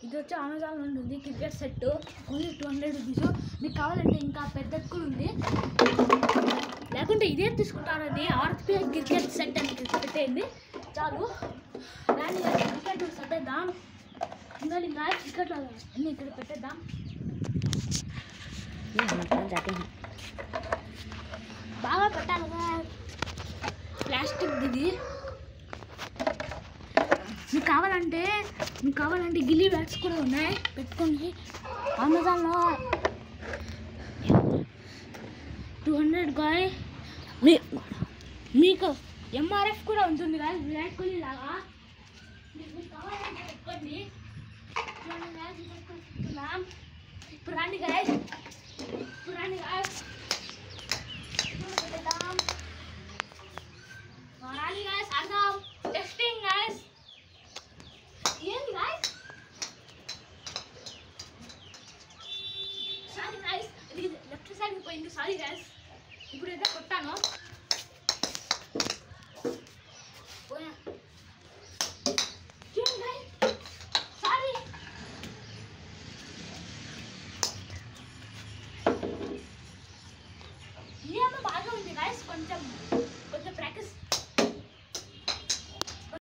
ఇది వచ్చి అమెజాన్లో ఉంటుంది క్రికెట్ సెట్ ఓన్లీ 200 రూపీస్. మీకు కావాలంటే ఇంకా పెద్దది కూడా ఉంది, లేకుంటే ఇదే తీసుకుంటారని ఆర్పి క్రికెట్ సెట్ అని పెట్టేయండి చాలు. దాన్ని క్రికెట్ సట్టేద్దాం, ఇంకా క్రికెట్ అన్ని ఇక్కడ పెట్టేద్దాం. బాగా పెట్టాలిగా ప్లాస్టిక్ ఇది. మీకు కావాలంటే గిల్లీ బ్యాట్స్ కూడా ఉన్నాయి, పెట్టుకోండి. అమెజాన్లో 200 గాయ్. మీకు ఎంఆర్ఎఫ్ కూడా ఉంటుంది గాయ, విరాట్ కోహ్లీ లాగా. మీకు కావాలంటే పెట్టుకోండి. ఇప్పుడు రండి గాయ, ఆడదాం. Testing guys. ఏంది గాయస్? సారీ గాయస్, ఇది లెఫ్ట్ సైడ్ పోయింది. సారీ గాయస్, ఇప్పుడు ఏదో కొట్టాను. సారీ, ఏమో బాగా ఉంది గాయస్, కొంచెం